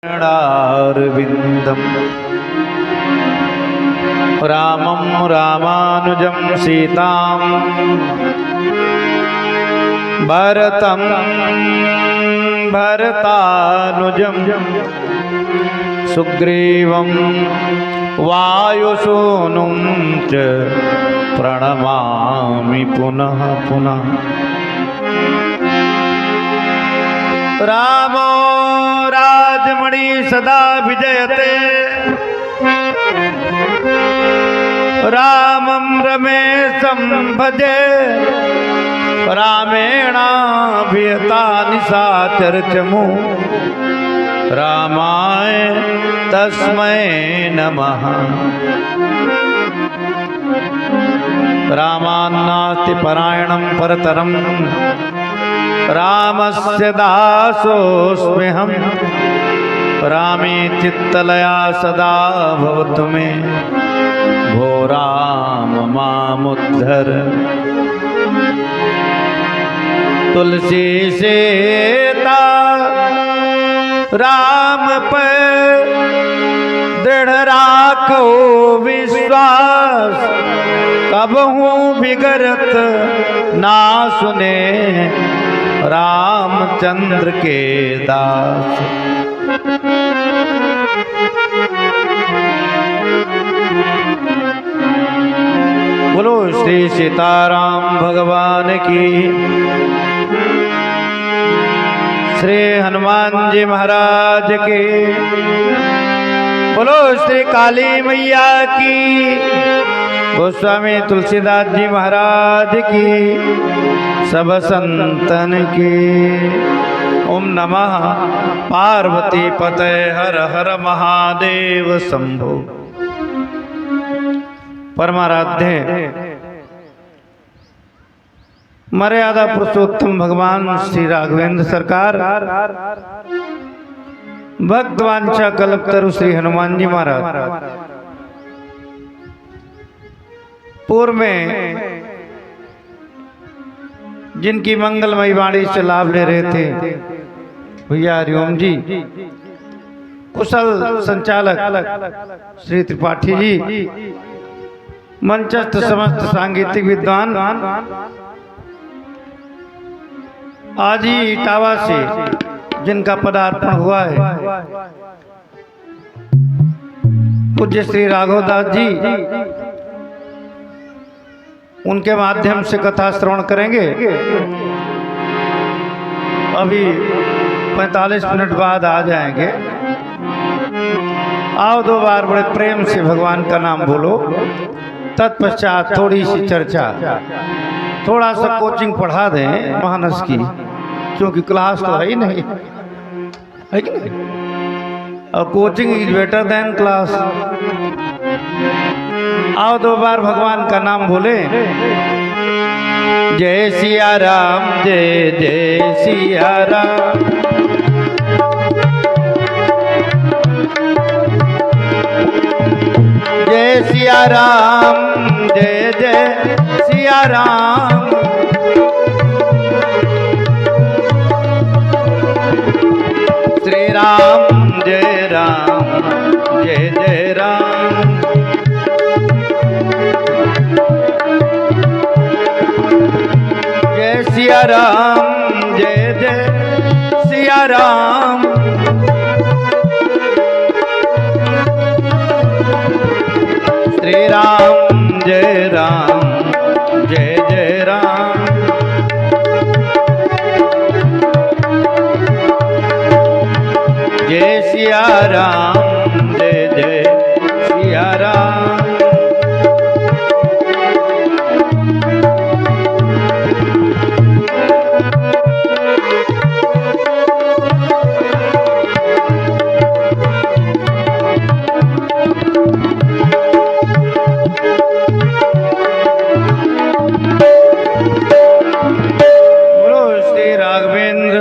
चरणारविन्दं रामं रामानुजं सीतां भरतं भरतानुजं सुग्रीवं वायुसूनुं च प्रणमामि पुनः पुनः। रामो राजमणि सदा विजयते रामं रमेशं भजे रामेणाभिहता निशाचरचमु रामाय तस्मै नमः। रामान्नास्ति परायणं परतरं रामस्य दासोऽस्म्यहं रामे चित्तलया सदा भवतु मे भो राम मामुद्धर। तुलसी सेता राम पर दृढ़ राखो विश्वास कबहू बिगड़त ना सुने रामचंद्र के दास। बोलो श्री सीताराम भगवान की, श्री हनुमान जी महाराज की, बोलो श्री काली मैया की, गोस्वामी तुलसीदास जी महाराज की, सब संतन की। ओम नमः पार्वती पते हर हर महादेव शंभो। परमाराध्य मर्यादा पुरुषोत्तम भगवान श्री राघवेंद्र सरकार, भक्तवांछा कल्पतरु श्री हनुमान जी महाराज, पूर्व में जिनकी मंगलमयी वाणी से लाभ ले रहे थे भैया हरिओम जी, कुशल संचालक श्री त्रिपाठी जी, मंचस्थ समस्त सांगीतिक विद्वान, आज ही इटावा से जिनका पदार्पण हुआ है पूज्य श्री राघवदास जी, उनके माध्यम से कथा श्रवण करेंगे। अभी 45 मिनट बाद आ जाएंगे। आओ दो बार बड़े प्रेम से भगवान का नाम बोलो, तत्पश्चात थोड़ी सी चर्चा, थोड़ा सा कोचिंग पढ़ा दें मानस की, क्योंकि क्लास तो है ही नहीं, है कि नहीं? और coaching is better than class. आओ दो बार भगवान का नाम बोले। जय सिया राम, जय जय सिया राम, जय सिया राम, जय जय सिया राम। श्री राम जय राम, जय जय राम। जय सिया राम, जय जय सिया राम। श्री राम जय राम, जय जय राम। जय सिया राम, जय जय सिया राम।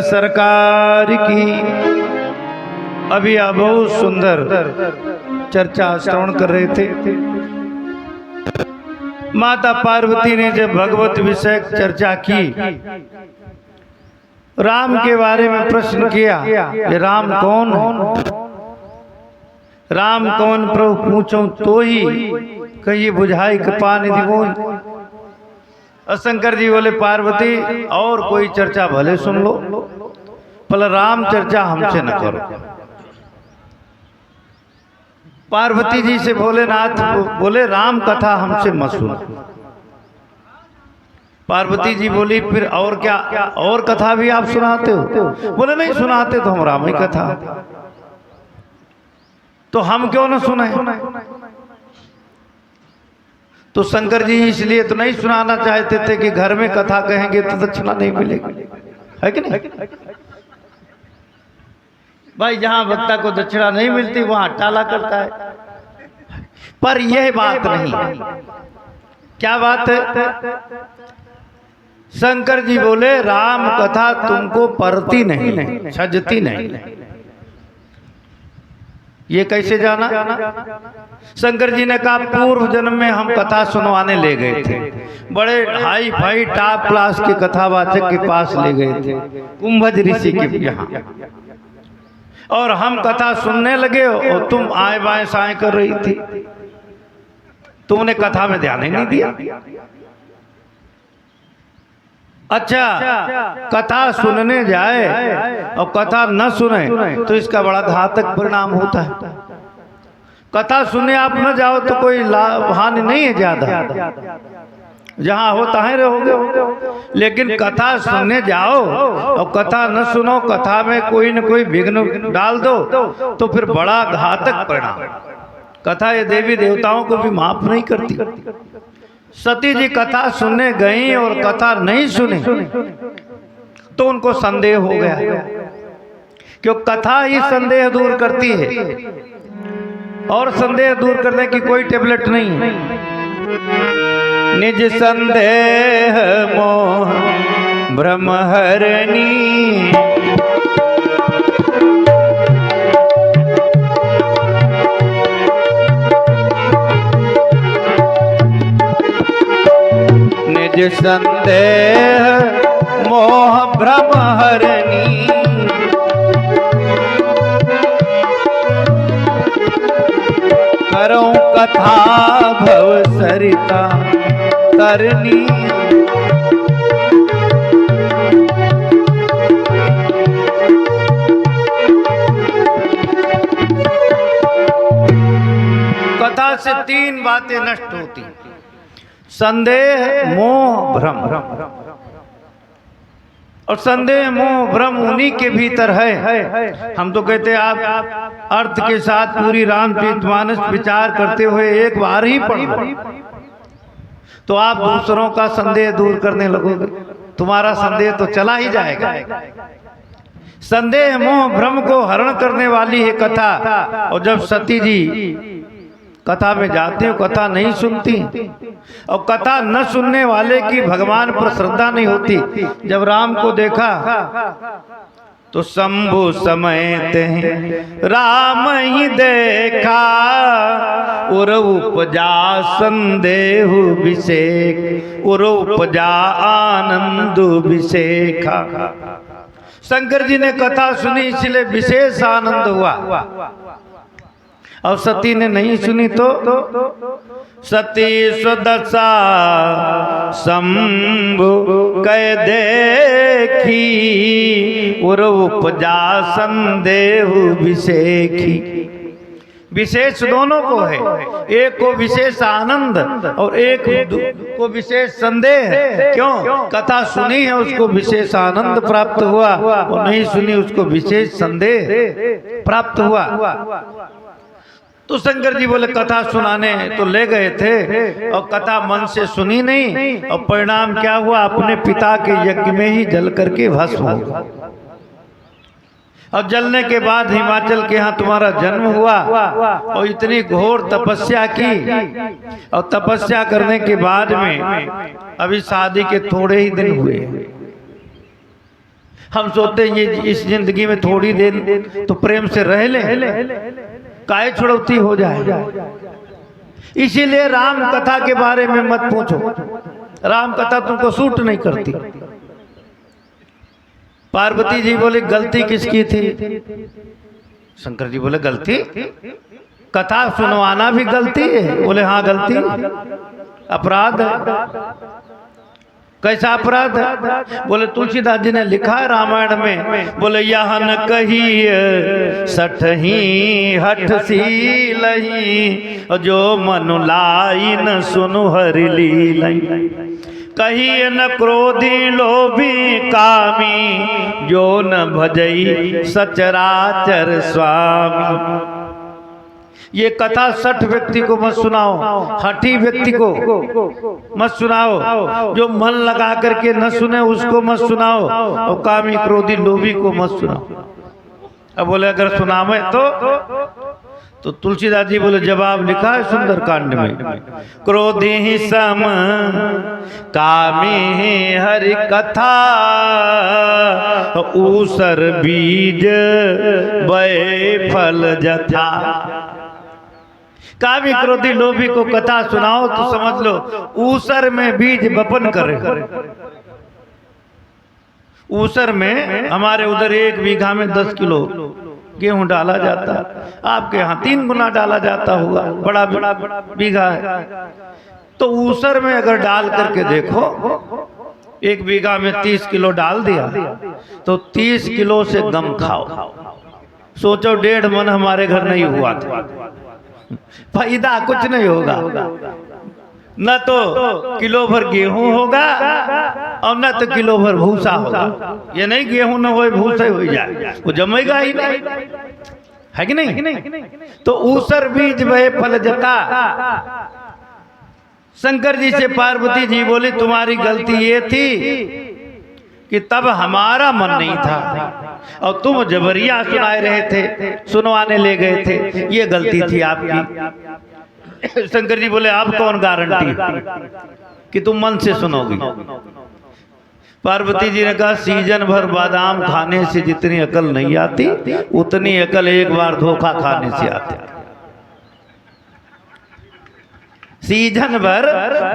सरकार की अभी आप बहुत सुंदर चर्चा श्रवण कर रहे थे। माता पार्वती ने जब भगवत विषय चर्चा की, राम के बारे में प्रश्न किया कि राम कौन है। राम कवन प्रभु पूछो तो ही कहिए बुझाई कृपा निधि मोहि। और शंकर जी बोले पार्वती और कोई चर्चा भले सुन लो, पर राम चर्चा हमसे न करो। पार्वती जी से भोलेनाथ बोले राम कथा हमसे मत सुनो। पार्वती जी बोली फिर और क्या, और कथा भी आप सुनाते हो? बोले नहीं सुनाते तो हम राम ही कथा, तो हम क्यों न सुने? तो शंकर जी इसलिए तो नहीं सुनाना चाहते थे कि घर में कथा कहेंगे तो दक्षिणा नहीं मिलेगी, है कि नहीं भाई? जहां वक्ता को दक्षिणा नहीं मिलती वहां टाला करता है। पर यह बात नहीं, क्या बात है? शंकर जी बोले राम कथा तुमको परती नहीं, सजती नहीं। ये कैसे जाना? शंकर जी ने कहा पूर्व जन्म में हम कथा सुनवाने ले गए थे, बड़े हाई फाई टॉप क्लास के कथावाचक के पास ले गए थे, कुंभज ऋषि के यहाँ, और हम कथा सुनने लगे और तुम आए बाएं साएं कर रही थी, तुमने कथा में ध्यान ही नहीं दिया। अच्छा, कथा सुनने जाए और कथा न सुने तो इसका बड़ा घातक परिणाम होता है। कथा सुने आप न जाओ तो कोई हानि नहीं है ज्यादा, जहां होता है रहोगे। लेकिन कथा सुनने जाओ और कथा न सुनो, कथा में कोई न कोई विघ्न डाल दो तो फिर बड़ा घातक परिणाम। कथा ये देवी देवताओं को भी माफ नहीं करती। सती जी कथा सुनने गई और कथा नहीं सुनी तो उनको संदेह हो गया, क्योंकि कथा ही संदेह दूर करती है, और संदेह दूर करने की कोई टेबलेट नहीं है। निज संदेह मोह भ्रम हरनी, निज संदेह मोह भ्रम हरनी, करूं कथा भव सरिता तरनी। कथा से तीन बातें नष्ट होती, संदेह मोह भ्रम। और संदेह मोह भ्रम उन्हीं के भीतर है। हम तो कहते हैं आप अर्थ के साथ पूरी रामचरितमानस विचार करते हुए एक बार ही पढ़ो तो आप दूसरों का संदेह दूर करने लगोगे, तुम्हारा संदेह तो चला ही जाएगा। संदेह मोह भ्रम को हरण करने वाली है कथा। और जब सती जी कथा में जाते हो, कथा नहीं सुनती, और कथा न सुनने वाले की भगवान पर श्रद्धा नहीं होती। जब राम को देखा तो शंभु समयते राम ही देखा, उर उपजा संदेह विषेक, उर उपजा आनंद विषेखा। शंकर जी ने कथा सुनी इसलिए विशेष आनंद हुआ, और सती ने नहीं सुनी तो सती स्वदशा शंभु कह देखी, उर उपजा संदेह विषेखी। विशेष दोनों को है, एक को विशेष आनंद और एक को विशेष संदेह। क्यों? कथा सुनी है उसको विशेष आनंद प्राप्त हुआ, और नहीं सुनी उसको विशेष संदेह प्राप्त हुआ। तो शंकर जी बोले कथा सुनाने तो ले गए थे और कथा मन से सुनी नहीं, और परिणाम क्या हुआ? अपने पिता के यज्ञ में ही जल करके भस्म हो गया। और जलने के बाद हिमाचल के यहाँ तुम्हारा जन्म हुआ, और इतनी घोर तपस्या की, और तपस्या करने के बाद में अभी शादी के थोड़े ही दिन हुए। हम सोचते हैं ये इस जिंदगी में थोड़ी देर तो प्रेम से रह ले, काय छुड़ौती हो जाए। इसीलिए राम कथा के बारे में मत पूछो, राम कथा तुमको सूट नहीं करती। पार्वती जी बोले गलती किसकी थी? शंकर जी बोले गलती कथा सुनवाना भी गलती है? बोले हाँ गलती, अपराध है। कैसा अपराध है? बोले तुलसीदास जी ने लिखा है रामायण में, बोले यह न कही सठही हठ सी लही, जो मनु लाई न सुनु हरि लीलई। कही न क्रोधी लोभी कामी, जो न भजई सचराचर स्वामी। ये कथा सठ व्यक्ति को मत सुनाओ, हठी व्यक्ति को मत सुनाओ, जो मन लगा करके न सुने उसको मत सुनाओ, और कामी क्रोधी लोभी को मत सुनाओ। अब बोले अगर सुनावे तो तुलसीदास जी बोले जवाब लिखा है सुंदरकांड में, क्रोधी ही सम कामी हरि कथा, ऊसर बीज बय फल जथा। कामी क्रोधी लोभी को कथा सुनाओ तो समझ लो ऊसर में बीज बपन करे। ऊसर में हमारे उधर 1 बीघा में 10 किलो गेहूं डाला जाता, आपके यहाँ 3 गुना डाला जाता होगा, बड़ा बीघा है। तो ऊसर में अगर डाल करके देखो, 1 बीघा में 30 किलो डाल दिया तो 30 किलो से गम खाओ। सोचो 1.5 मन हमारे घर नहीं हुआ था, फायदा कुछ नहीं होगा। न तो किलो भर गेहूं होगा और न तो किलो भर भूसा होगा। ये नहीं गेहूं न हो भूसा हो जाए, वो जमेगा ही नहीं, है कि नहीं? तो ऊसर बीज वह फल जता। शंकर जी से पार्वती जी बोली तुम्हारी गलती ये थी कि तब हमारा मन नहीं था और तुम जबरिया सुनाए रहे थे, सुनवाने ले गए थे, ये गलती थी आपकी। शंकर जी बोले आप कौन गारंटी कि तुम मन से सुनोगी? पार्वती जी ने कहा सीजन भर बादाम खाने से जितनी अकल नहीं आती, उतनी अकल एक बार धोखा खाने से आती। सीजन भर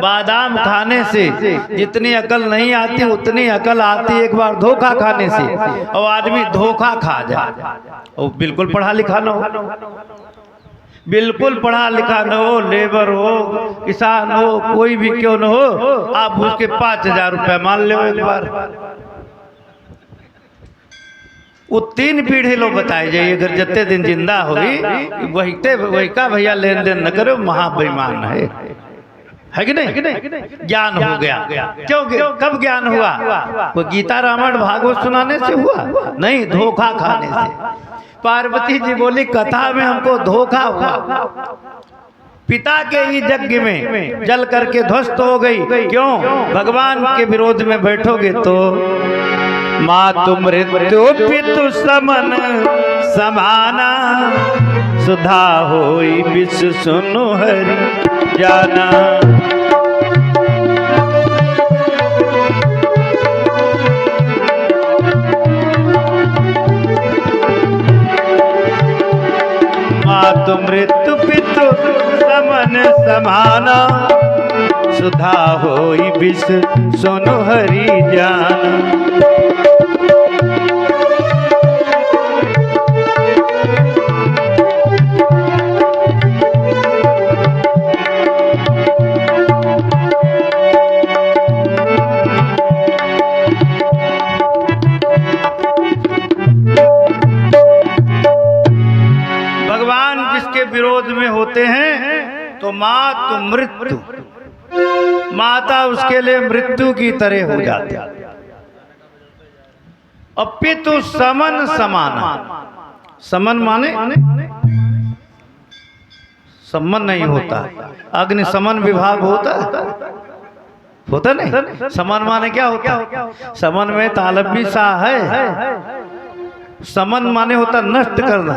बादाम खाने से जितनी अकल नहीं आती, उतनी अकल आती एक बार धोखा खाने से। और आदमी धोखा खा जाए और बिल्कुल पढ़ा लिखा न हो, बिल्कुल पढ़ा लिखा न हो, लेबर हो, किसान हो, कोई भी क्यों न हो, आप उसके 5000 रुपये मान लो एक बार। वो 3 पीढ़ी लोग बताए जाइए, अगर जत्ते दिन जिंदा हुई वही का भैया लेन देन न करो, महाबेईमान है कि नहीं? ज्ञान हो गया। क्यों? कब ज्ञान हुआ? वो गीता रामायण भागवत सुनाने से हुआ? नहीं, धोखा खाने से। पार्वती जी बोली कथा में हमको धोखा हुआ, पिता के ही यज्ञ में जल करके ध्वस्त हो गई। क्यों? भगवान के विरोध में बैठोगे तो मातु मृत्यु पितु समन समाना, सुधा होई विष सुनु हरि जाना। मातु मृत्यु पितु समन समाना, सुधा होई विष सुनु हरि जाना। विरोध में होते हैं तो मातु मृत्यु, माता उसके लिए मृत्यु की तरह हो जाती है। और पितु समन समाना, समन माने सम्मन नहीं होता, अग्नि समन विभाग होता नहीं। समन माने क्या होता? समन में तालबी सा है, समन माने होता नष्ट करना।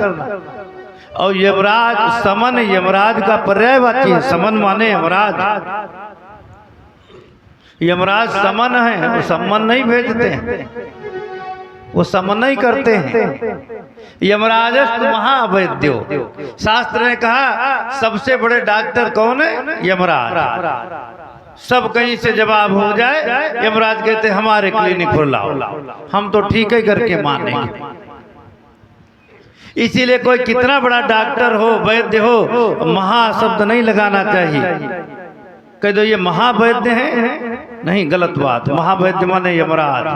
और यमराज, समन यमराज का पर्यायवाची है। समन माने यमराज, यमराज समन है, वो सम्मन नहीं भेजते हैं, वो समन नहीं करते हैं। यमराजस्तु महावैद्यो, शास्त्र ने कहा सबसे बड़े डॉक्टर कौन है? यमराज। सब कहीं से जवाब हो जाए, यमराज कहते हमारे क्लिनिक पर लाओ, हम तो ठीक ही करके मानेंगे। इसीलिए कोई कितना बड़ा डॉक्टर हो, वैद्य हो, महाशब्द नहीं लगाना चाहिए। कह दो ये महावैद्य है, नहीं, गलत बात। महावैद्य माने यमराज।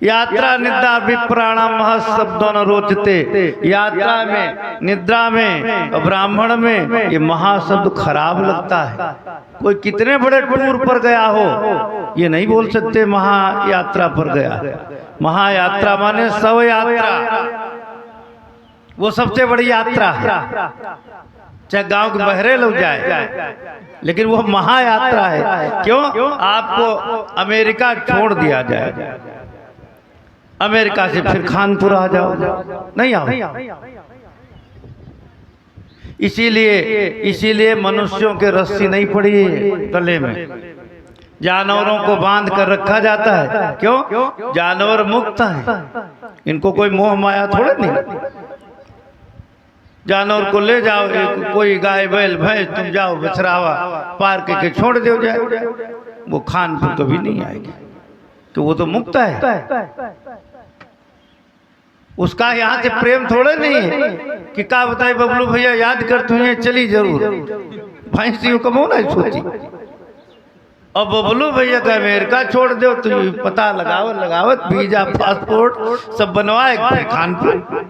यात्रा निद्रा विप्राणाम महाशब्दों न रोचते। यात्रा में, निद्रा में, ब्राह्मण में ये महाशब्द खराब लगता है। कोई कितने बड़े टूर पर गया हो, ये नहीं बोल सकते महायात्रा पर गया। महायात्रा माने शव यात्रा, वो सबसे बड़ी यात्रा है। चाहे गांव के बहरे लोग जाए, लेकिन वो महायात्रा है। क्यों? आपको अमेरिका छोड़ दिया जाए, अमेरिका से फिर कानपुर आ जाओ, नहीं आओ। इसीलिए मनुष्यों के रस्सी नहीं पड़ी गले में, जानवरों को बांध कर रखा जाता है। क्यों? जानवर मुक्त है, इनको कोई मोह माया थोड़े नहीं। जानवर को ले जाओ, कोई गाय बैल भैंस, तुम जाओ बछरावा पार के छोड़ दो जाए, वो खानपुर कभी नहीं आएगी, तो वो तो मुक्त है। उसका यहाँ से प्रेम थोड़े नहीं है कि क्या बताए बबलू भैया याद कर तुम्हें चली जरूर, भैंसियों कमो ना सोची। और बबलू भैया का अमेरिका छोड़ दो, तो पता लगावत वीजा पासपोर्ट सब बनवाए खानपुर।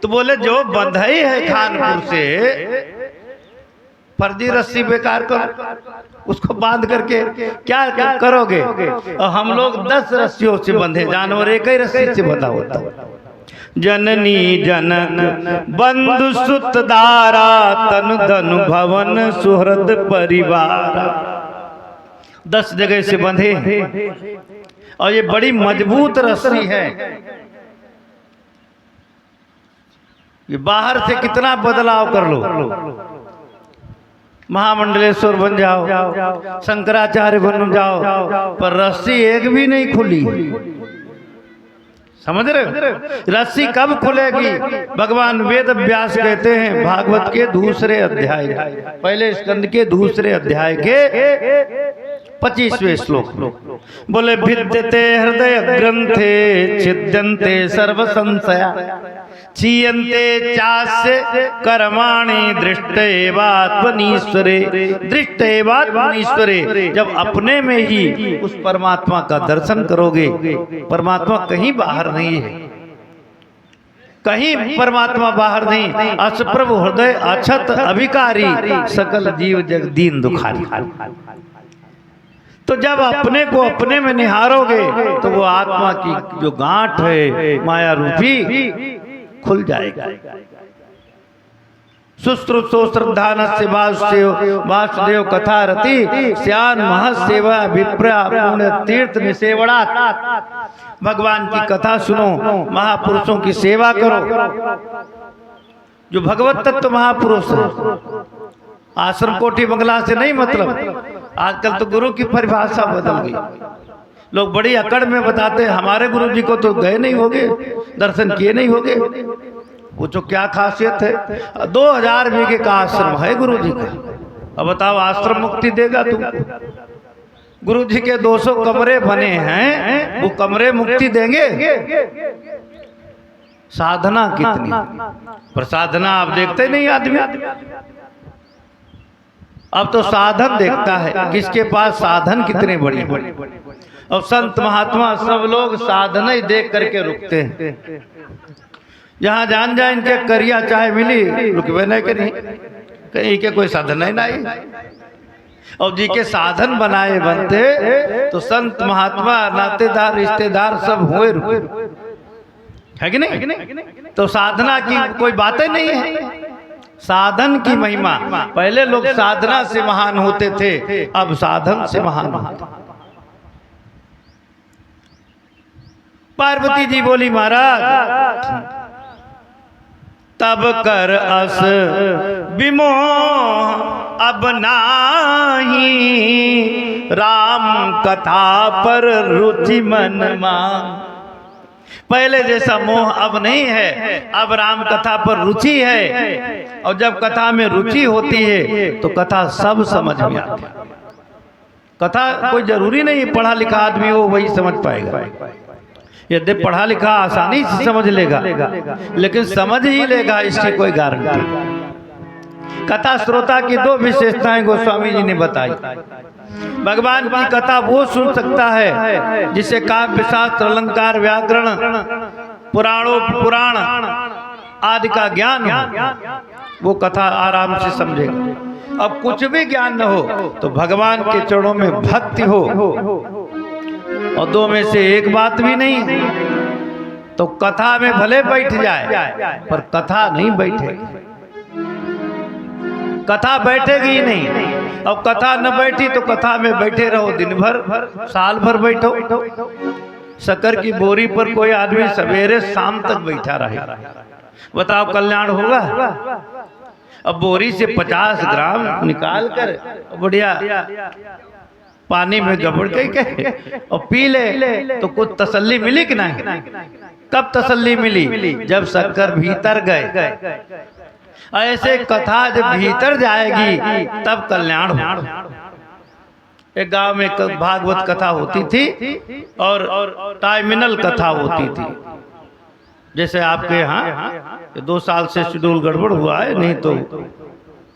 तो बोले जो बंधाई है खानपुर से, फर्जी रस्सी बेकार करो, उसको बांध करके क्या करोगे? और हम लोग 10 रस्सियों से बंधे, जानवर एक ही रस्सी से बंधा होता। जननी जनक बंधु सुत दारा, तन धनु भवन सुहृद परिवार। 10 जगह से बंधे, और ये बड़ी मजबूत रस्सी है। ये बाहर से कितना बदलाव कर लो, महामंडलेश्वर बन जाओ, शंकराचार्य बन जाओ, पर रस्सी एक भी नहीं खुली। समझ रहे हो? रस्सी कब खुलेगी? भगवान वेद व्यास कहते हैं भागवत के दूसरे अध्याय, पहले स्कंद के दूसरे अध्याय के 25वें श्लोक, बोले भिद्यते हृदय ग्रंथे छिद्यन्ते सर्व संशया, क्षीयन्ते चास्य कर्माणि दृष्टैवात्मनीश्वरे। दृष्टैवात्मनीश्वरे, जब अपने में ही उस परमात्मा का दर्शन करोगे, परमात्मा कहीं बाहर नहीं है, कहीं परमात्मा बाहर नहीं। अस प्रभु हृदय अछत अभिकारी, सकल जीव जग दीन दुखारी। तो जब अपने को अपने में निहारोगे, तो वो आत्मा की जो गांठ है माया रूपी खुल जाएगा। सुश्रुतो श्रद्धानस्य वासुदेव कथा रति, श्यान महसेवा विप्रा पुण्य तीर्थ निसेवणात्। भगवान की कथा सुनो, महापुरुषों की सेवा करो, जो भगवत तत्व महापुरुष है। आश्रम कोठी बंगला से नहीं मतलब, आजकल तो गुरु की परिभाषा बदल गई। लोग बड़ी अकड़ में बताते हैं हमारे गुरु जी को तो गए नहीं होगे, दर्शन किए नहीं होगे। पूछो क्या खासियत है? 2000 बीघे का आश्रम है गुरु जी का। अब बताओ आश्रम मुक्ति देगा तुम? गुरु जी के 200 कमरे बने हैं, वो कमरे मुक्ति देंगे? साधना कितनी, पर साधना आप देखते नहीं आदमी। अब तो साधन देखता है, किसके पास साधन कितने बड़ी बड़ी। और संत महात्मा सब लोग साधन ही देख करके रुकते हैं। जहाँ जान जाए इनके करिया चाय मिली, रुकवे नहीं करी, कहीं के कोई साधन ही नहीं। और जी के साधन बनाए बनते, तो संत महात्मा नातेदार रिश्तेदार सब हुए रुके, है कि नहीं? तो साधना की कोई बातें नहीं है। साधन की महिमा, पहले लोग साधना से महान होते थे, अब साधन से महान होते। पार्वती जी बोली महाराज तब कर अस विमोह अब नाही, राम कथा पर रुचि मन मांग। पहले जैसा मोह अब नहीं है, अब राम कथा पर रुचि है। और जब कथा में रुचि होती है तो कथा सब समझ में आती है। कथा कोई जरूरी नहीं पढ़ा लिखा आदमी हो वही समझ पाएगा। यदि पढ़ा लिखा आसानी से समझ लेगा, लेकिन समझ ही लेगा इसकी कोई गारंटी। कथा श्रोता की दो विशेषताएं गोस्वामी जी ने बताई। भगवान की कथा वो सुन सकता है जिसे काव्य शास्त्र अलंकार व्याकरण पुराण आदि का ज्ञान हो, वो कथा आराम से समझेगा। अब कुछ भी ज्ञान न हो तो भगवान के चरणों में भक्ति हो और दो में से एक बात भी नहीं तो कथा में भले बैठ जाए पर कथा नहीं बैठेगी, कथा बैठेगी ही नहीं। अब कथा न बैठी तो कथा में बैठे रहो दिन भर, साल भर बैठो। शक्कर की बोरी पर कोई आदमी सवेरे शाम तक बैठा रहे, बताओ कल्याण होगा? अब बोरी से 50 ग्राम निकाल कर बढ़िया पानी में गबड़ के और पी ले तो कुछ तसल्ली मिली कि नहीं? कब तसल्ली मिली? जब शक्कर भीतर गए। ऐसे कथा जब भीतर जाएगी तब कल्याण होगा। एक गांव में भागवत कथा होती थी और टाइमिनल कथा होती थी। जैसे आपके यहाँ 2 साल से शेड्यूल गड़बड़ हुआ है, नहीं तो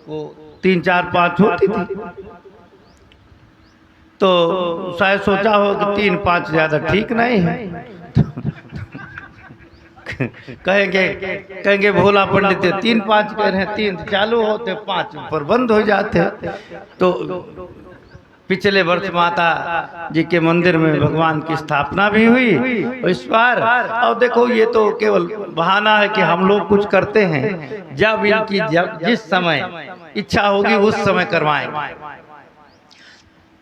वो 3, 4, 5 होती थी। तो शायद सोचा हो कि 3, 5 ज्यादा ठीक नहीं है। कहेंगे भोला पंडित 3, 5 कह रहे हैं, 3 चालू होते 5 पर बंद हो जाते। तो पिछले वर्ष माता जी के मंदिर में भगवान की स्थापना भी हुई इस बार। और देखो ये तो केवल बहाना है कि हम लोग कुछ करते हैं, जब इनकी जिस समय इच्छा होगी उस समय करवाएंगे।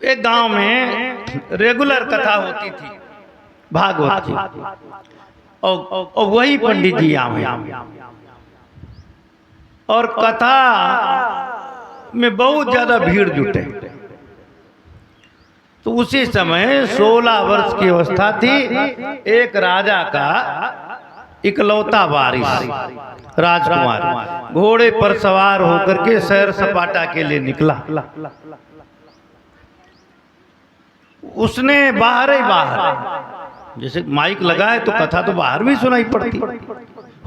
एक गांव में रेगुलर कथा होती थी भागवत की और वही पंडित जी आए और कथा में बहुत ज्यादा भीड़ जुटे। तो उसी समय 16 वर्ष की अवस्था थी। एक राजा का इकलौता वारिस राजकुमार घोड़े पर सवार होकर के सैर सपाटा के लिए निकला। उसने बाहर ही बाहर, जैसे माइक लगा है तो कथा तो बाहर भी सुनाई पड़ती,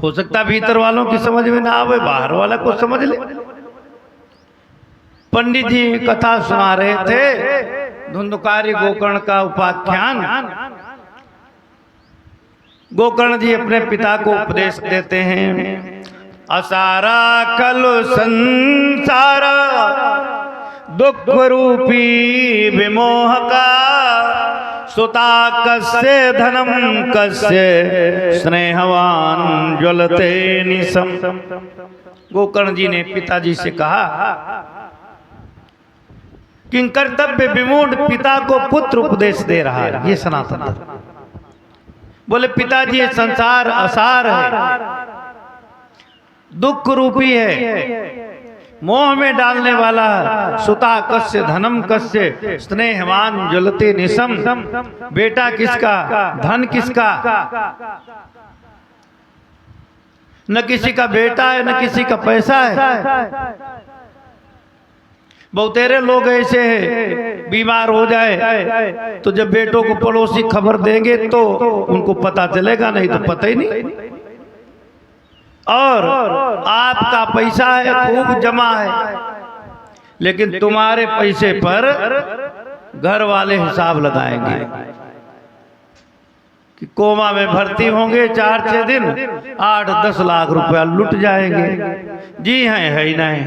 हो सकता भीतर वालों की समझ में ना आवे, बाहर वाला को समझ ले। पंडित जी कथा सुना रहे थे, धुंधकारी गोकर्ण का उपाख्यान। गोकर्ण जी अपने पिता को उपदेश देते हैं, असारा कलु संसारा दुख रूपी विमोह का, सुता कस्य धनम कस्य स्नेहवान ज्वलते निसम। गोकर्ण जी ने पिताजी से कहा, किं कर्तव्य विमूढ़ पिता को पुत्र उपदेश दे रहा है। ये सनातन धर्म। बोले पिताजी ये संसार असार है, दुख रूपी है, मोह में डालने वाला है। सुता कस्य धनम कस्य स्नेहवान ज्वलते निसम। बेटा किसका, धन किसका? न किसी का बेटा है न किसी का पैसा है। बहुतेरे लोग ऐसे हैं, बीमार हो जाए तो जब बेटों को पड़ोसी खबर देंगे तो उनको पता चलेगा, नहीं तो पता ही नहीं। और आपका पैसा है, खूब जमा है, लेकिन तुम्हारे पैसे पर घर वाले हिसाब लगाएंगे कि कोमा में भर्ती होंगे 4-6 दिन, 8-10 लाख रुपया लुट जाएंगे। जी है ही नहीं,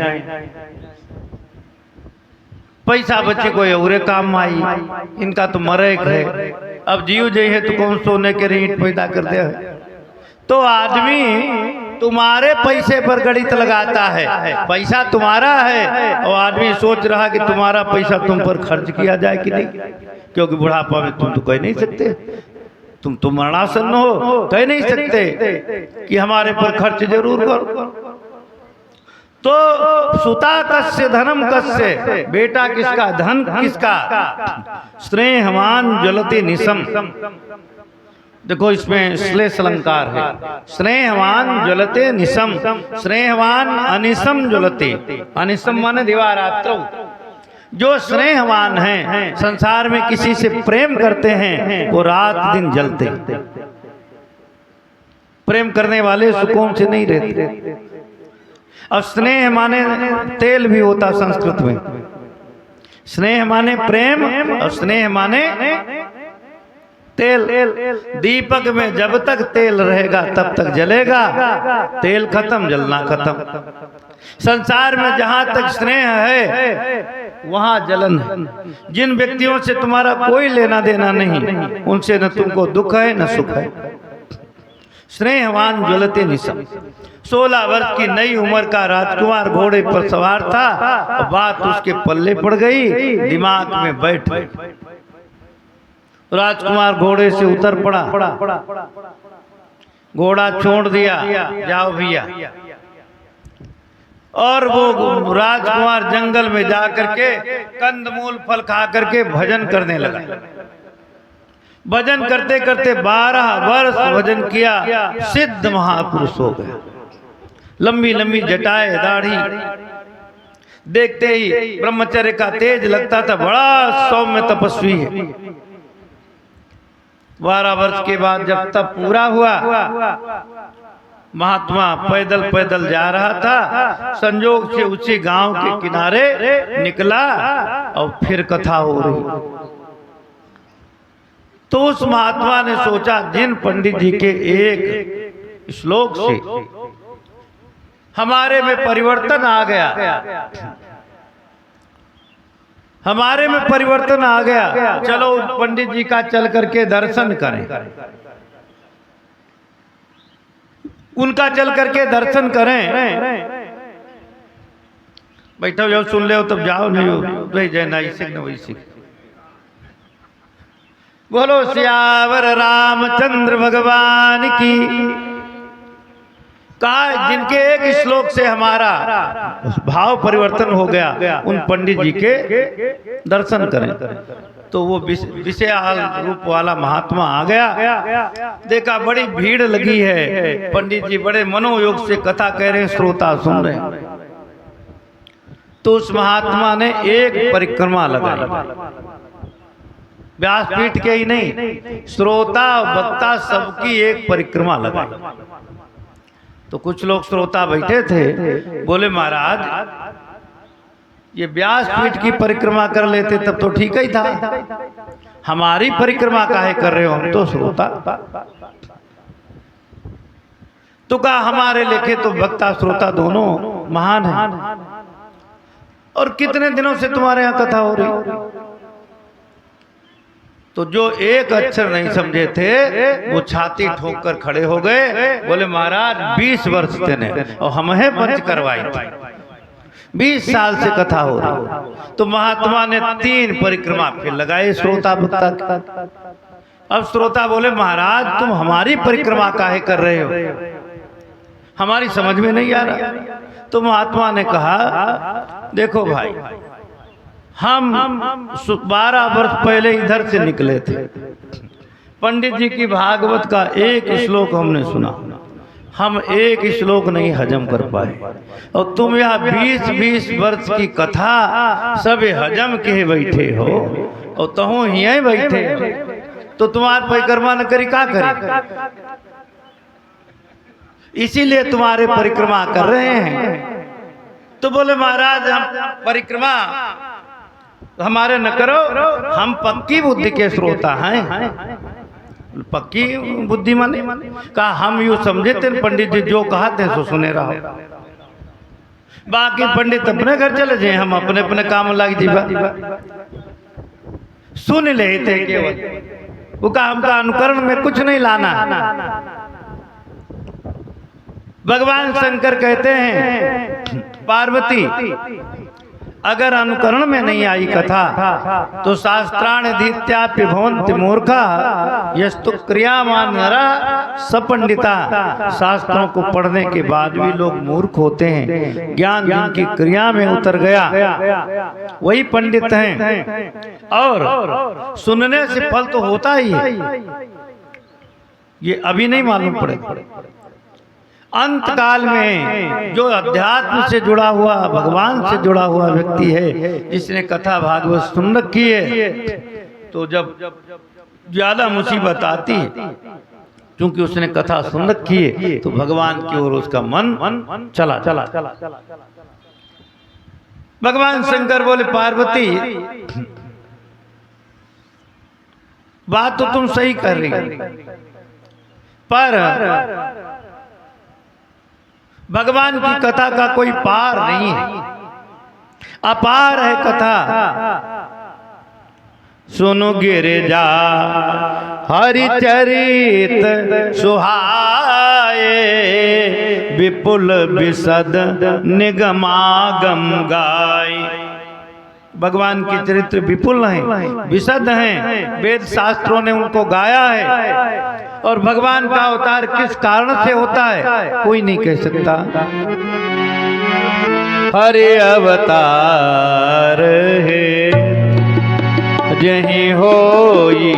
पैसा बच्चे को और काम आई, इनका तो मरे है। अब जीव जई है तो कौन सोने के रीट पैदा कर दे। तो आदमी तुम्हारे पैसे पर गणित लगाता है, पैसा तुम्हारा है और आदमी सोच रहा कि तुम्हारा पैसा तुम पर खर्च किया जाए कि नहीं, क्योंकि बुढ़ापा में तुम तो कह नहीं सकते, तुम तो मरणासन्न हो, कह नहीं सकते कि हमारे पर खर्च जरूर करो। तो सुता कस्य धनम कस्य, बेटा किसका धन किसका, स्नेहवान ज्वलते निसम। देखो इसमें श्लेष अलंकार है, स्नेहवान ज्वलते निसम। स्नेहवान अनिसम ज्वलते, अनिसम माने दिवारात्र। जो स्नेहवान हैं, संसार में किसी से प्रेम करते हैं, वो रात दिन जलते। प्रेम करने वाले सुकून से नहीं रहते। अब स्नेह माने तेल भी होता संस्कृत में, स्नेह माने प्रेम और स्नेह माने तेल। दीपक में जब तक तेल रहेगा तब तक जलेगा, तेल खत्म जलना खत्म। संसार में जहां तक स्नेह है वहां जलन है। जिन व्यक्तियों से तुम्हारा कोई लेना देना नहीं, उनसे न तुमको दुख है न सुख है। स्नेहवान ज्वलते निशम। 16 वर्ष की नई उम्र का राजकुमार घोड़े पर सवार था, बात उसके पल्ले पड़ गई, दिमाग में बैठ गई। राजकुमार घोड़े से उतर पड़ा, घोड़ा छोड़ दिया, जाओ भैया। और वो राजकुमार जंगल में जा करके कंदमूल फल खा करके भजन करने लगा। भजन करते करते 12 वर्ष भजन किया, सिद्ध महापुरुष हो गया। लंबी लंबी जटाएं, दाढ़ी, देखते ही ब्रह्मचर्य का तेज लगता था, बड़ा सौम्य तपस्वी है। 12 वर्ष के बाद जब तब पूरा हुआ, महात्मा पैदल पैदल जा रहा था, संजोग से उसी गांव के किनारे निकला और फिर कथा हो रही। तो उस महात्मा ने सोचा, जिन पंडित जी के एक श्लोक से हमारे में परिवर्तन आ गया, हमारे में परिवर्तन आ गया, चलो पंडित जी का चल करके दर्शन करें, उनका चल करके दर्शन करें। बैठो, जब सुन ले हो तब जाओ, नहीं हो वही जय नाई सीख न वही सीख। बोलो सियावर रामचंद्र भगवान की। कहा, जिनके एक श्लोक से हमारा भाव परिवर्तन हो गया, उन पंडित जी के दर्शन करें। तो वो विषयाल रूप वाला महात्मा आ गया, देखा बड़ी भीड़ लगी है, पंडित जी बड़े मनोयोग से कथा कह रहे हैं, श्रोता सुन रहे हैं। तो उस महात्मा ने एक परिक्रमा लगाई, व्यासपीठ के ही नहीं, श्रोता वक्ता सबकी एक परिक्रमा लगाई। तो कुछ लोग श्रोता बैठे थे, बोले महाराज ये व्यासपीठ की परिक्रमा कर लेते तब तो ठीक ही था, हमारी परिक्रमा काहे कर रहे हो, हम तो श्रोता। तो कहा, हमारे लेखे तो वक्ता श्रोता दोनों महान है, और कितने दिनों से तुम्हारे यहाँ कथा हो रही। तो जो एक अक्षर नहीं समझे थे वो छाती ठोक कर खड़े हो गए, बोले महाराज 20 वर्ष थे ने और हमें पंच करवाई थी, 20 साल से कथा हो रही। तो महात्मा ने 3 परिक्रमा फिर लगाए श्रोता वक्ता। अब श्रोता बोले, महाराज तुम हमारी परिक्रमा काहे कर रहे हो, हमारी समझ में नहीं आ रहा। तो महात्मा ने कहा, देखो भाई, हम 12 वर्ष पहले इधर से निकले थे, पंडित जी की भागवत का एक श्लोक हमने सुना, हम एक श्लोक नहीं हजम कर पाए, और तुम यहाँ 20-20 वर्ष की कथा सब हजम के बैठे हो, और तुम यहीं बैठे हो, तो तुम्हार परिक्रमा न करी का करी, इसीलिए तुम्हारे परिक्रमा कर रहे हैं। तो बोले महाराज हम परिक्रमा हमारे न करो, हम पक्की बुद्धि के श्रोता हैं। पक्की बुद्धि माने कहा, हम यूँ समझे थे पंडित जी जो कहा थे सो सुने रहो, बाकी पंडित अपने घर चले जाए, हम अपने अपने काम लग जीवा। सुन ले थे केवल, वो कहा हमका अनुकरण में कुछ नहीं लाना। भगवान शंकर कहते हैं, पार्वती अगर अनुकरण में नहीं आई कथा तो शास्त्राण्यधीत्यापि भवन्ति मूर्खा यस्तु क्रियामान नरा सपंडिता। शास्त्रों को पढ़ने के बाद भी लोग मूर्ख होते हैं, ज्ञान जिनकी क्रिया में उतर गया वही पंडित हैं, और सुनने से फल तो होता ही है, ये अभी नहीं मालूम पड़ेगा। अंत काल में जो अध्यात्म से जुड़ा हुआ, भगवान से जुड़ा हुआ व्यक्ति है, जिसने कथा भागवत सुन रखी है, तो जब ज्यादा मुसीबत आती है, क्योंकि उसने कथा सुन रखी है तो भगवान की ओर उसका मन चला चला। भगवान शंकर बोले पार्वती बात तो तुम सही कर रही पर भगवान की कथा का कोई पार नहीं है, अपार है कथा। सुनो गिरिजा हरिचरित सुहाए, विपुल विशद निगमागम गाय। भगवान के चरित्र विपुल हैं, विशद हैं, वेद शास्त्रों ने उनको गाया है। और भगवान का अवतार किस कारण से होता है कोई नहीं कह सकता। हरि अवतार है जहीं होई,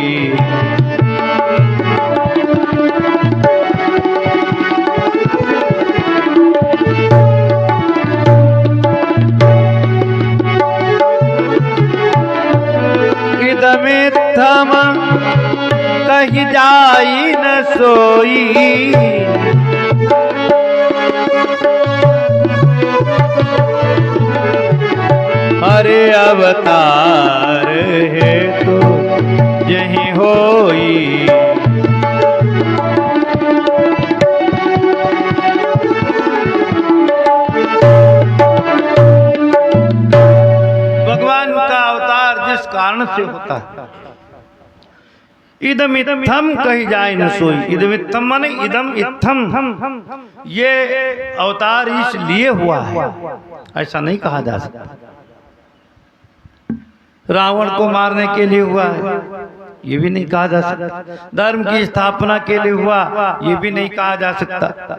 इदमित्थम कहीं जाई न सोई, हरे अवतार है तो यहीं होई। भगवान का अवतार जिस कारण से होता है, इदम इत्थम कही जाए न सोई। इदम इत्थम माने इदम इत्थम, ये अवतार इसलिए हुआ है, ऐसा नहीं कहा जा सकता। रावण को मारने के लिए हुआ है ये भी नहीं कहा जा सकता। धर्म की स्थापना के लिए हुआ ये भी नहीं कहा जा सकता।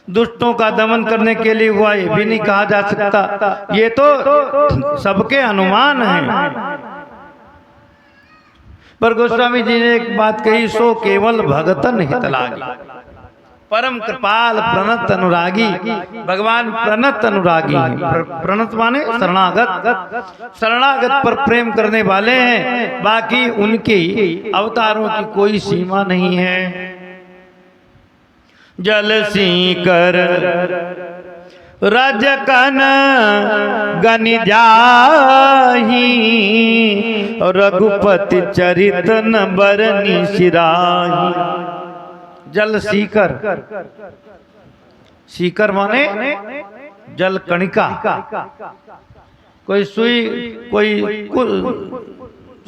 दुष्टों का दमन करने के लिए हुआ ये भी नहीं कहा जा सकता। ये तो सबके अनुमान हैं। पर गोस्वामी जी ने एक बात कही, सो केवल भगतन हित लागी, परम कृपाल प्रणत अनुरागी। भगवान प्रणत अनुरागी हैं। प्रणत माने शरणागत, शरणागत पर प्रेम करने वाले हैं। बाकी उनके अवतारों की कोई सीमा नहीं है। जल सीकर रजकन गनि जाही, रघुपति चरित न बरनी सिराही। जल सीकर, सीकर माने जल कणिका, कोई सुई, कोई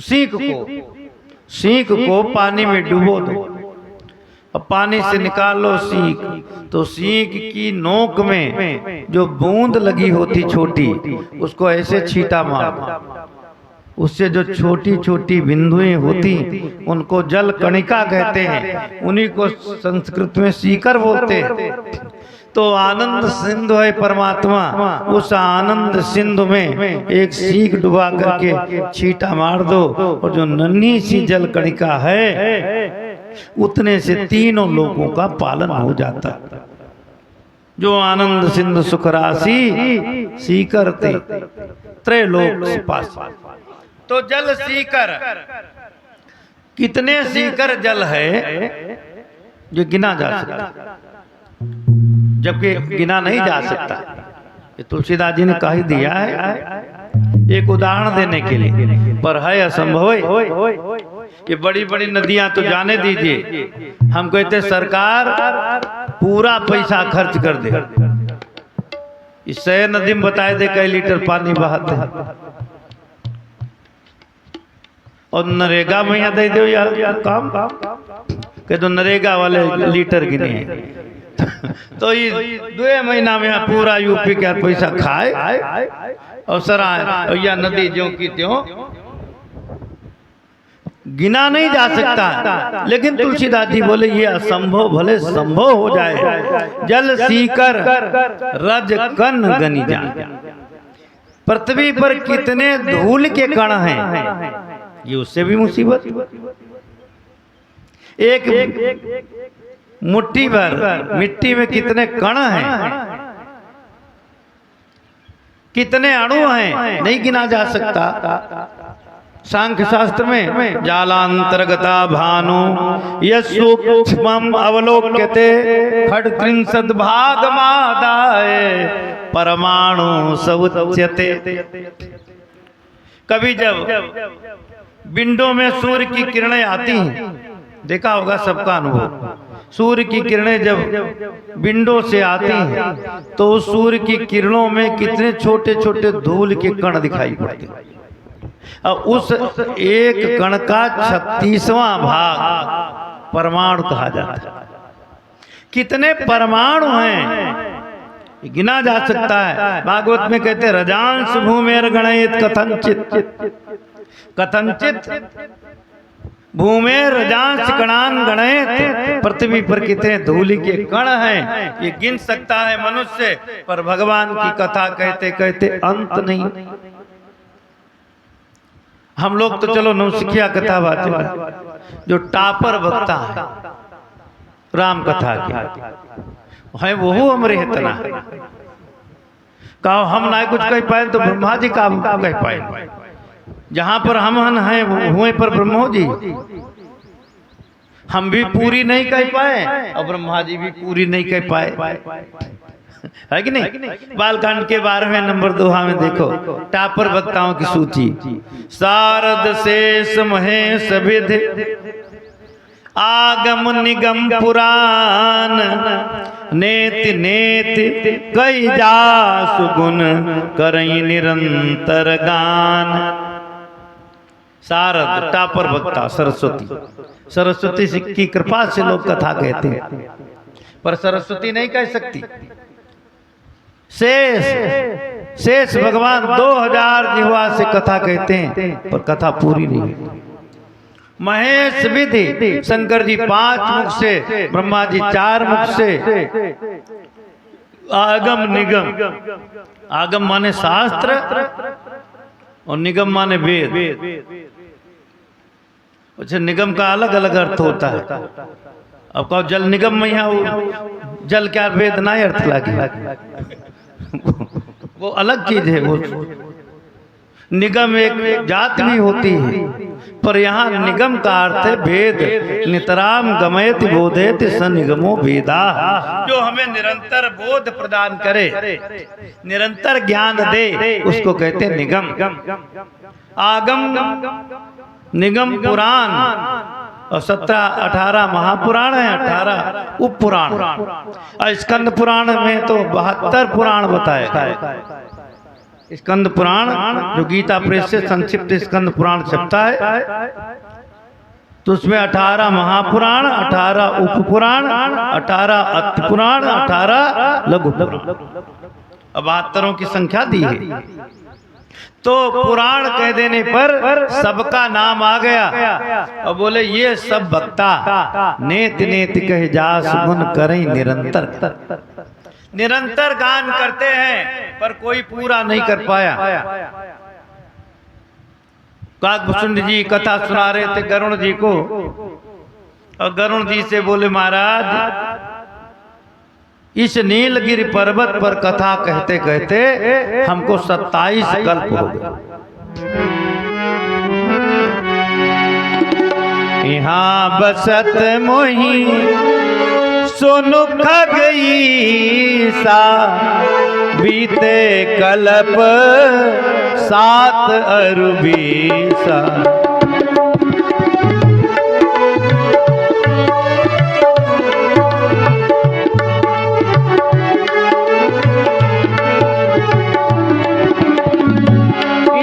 सीख को पानी में डुबो दो, अब पानी से निकाल लो सीख, तो सीख की नोक में जो बूंद लगी होती छोटी, उसको ऐसे छींटा मारो, उससे जो छोटी छोटी बिंदुएं होती उनको जल कणिका कहते हैं। उन्हीं को संस्कृत में सीकर बोलते हैं। तो आनंद सिंधु है परमात्मा, उस आनंद सिंधु में एक सीख डुबा करके छींटा मार दो और जो नन्ही सी जल कणिका है उतने से तीनों लोगों का पालन हो जाता। जो आनंद सिंधु सुख राशि सीकर ते त्रैलोक पास। तो जल सीकर, कितने सीकर जल है जो गिना जा सकता, जबकि गिना नहीं जा सकता। ये तुलसीदास जी ने कह ही दिया है एक उदाहरण देने के लिए, पर है असंभव कि बड़ी बड़ी नदियां तो जाने दीजिए, हम कहते सरकार पूरा पैसा खर्च कर दे, इस शहर नदी में बताए दे कई लीटर पानी बहाते हैं, और नरेगा में यहाँ दे दो यार काम कह दो नरेगा वाले लीटर गिने तो ये 2 महीना में पूरा यूपी का पैसा खाए और सराय या नदी ज्यों की त्यों गिना नहीं जा सकता। लेकिन तुलसीदास जी बोले ये असंभव भले संभव हो जाए। जल सीकर रज कन गनी जाए। पृथ्वी पर कितने धूल के कण हैं, ये उससे भी मुसीबत। एक मुट्ठी भर मिट्टी में कितने कण हैं, कितने अणु हैं, नहीं गिना जा सकता। सांख्य शास्त्र में जालांतर्गता भानु यसूक्ष्मम् अवलोक्यते खड्त्रिंशत् भागमादाय परमाणु समुच्यते। कभी जब विंडो में सूर्य की किरणें आती हैं, देखा होगा सबका अनुभव, सूर्य की किरणें जब विंडो से आती हैं तो उस सूर्य की किरणों में कितने छोटे छोटे धूल के कण दिखाई पड़ते हैं। और उस एक कण का 36वां भाग परमाणु कहा जाता है। कितने परमाणु हैं गिना जा सकता है। भागवत में कहते हैं रजांश भूमेर गणयित कथंचित कथंचित भूमेर रजांश कणान गणयित। पृथ्वी पर कितने धूलि के कण हैं ये गिन सकता है मनुष्य, पर भगवान की कथा कहते कहते अंत नहीं। हम लोग तो चलो नौसिखिया कथा बातें, जो टापर वक्ता है राम कथा के है वो हमरे इतना कहो हम ना कुछ कह पाए तो ब्रह्मा जी का कह पाए। जहां पर हम हैं हुए पर ब्रह्मो जी हम भी पूरी नहीं कह पाए और ब्रह्मा जी भी पूरी नहीं कह पाए, है कि नहीं। बालकांड के 12वें नंबर दोहा में देखो टापर वक्ताओं की सूची। शारद शेष महेश विधि आगम निगम पुराण नेति नेति कई जासु गुण करई निरंतर गान। शारद टापर वक्ता सरस्वती, सरस्वती की कृपा से लोग कथा कहते हैं पर सरस्वती नहीं कह सकती। शेष शेष भगवान 2000 जिह्वा से कथा कहते हैं पर कथा पूरी नहीं है। महेश विधि शंकर जी 5 मुख से, ब्रह्मा जी 4 मुख से। आगम निगम, आगम माने शास्त्र और निगम माने वेद। अच्छा निगम का अलग अलग अर्थ होता है। अब कहो जल निगम में यहाँ जल क्या वेद ना अर्थ लगे वो अलग चीज है। वो निगम एक जात भी होती है पर यहाँ निगम का अर्थ है भेद। नितराम गमयति बोधेति स निगमो भेदा, जो हमें निरंतर बोध प्रदान करे, निरंतर ज्ञान दे उसको कहते हैं निगम। आगम निगम पुराण और 17-18 महापुराण है, 18 उप पुराण। और स्कंद पुराण में तो 72 पुराण बताए। स्कंद पुराण जो गीता प्रेस से संक्षिप्त स्कंद पुराण छपता है तो उसमें 18 महापुराण, 18 उप पुराण, 18 अति पुराण, 18 लघु पुराण, 72 की संख्या दी है। तो पुराण कह देने पर सबका नाम आ गया और बोले ये सब वक्ता नेत नेत कहे जास गुण करें निरंतर। निरंतर गान करते हैं पर कोई पूरा नहीं कर पाया। काकभूषण जी कथा सुना रहे थे गरुण जी को और गरुण जी से बोले महाराज इस नीलगिरी पर्वत पर कथा कहते कहते हमको 27 कल्प हो गए। यहाँ बसत मोही सुनु खगई सा बीते कल्प 7 अरबी सा।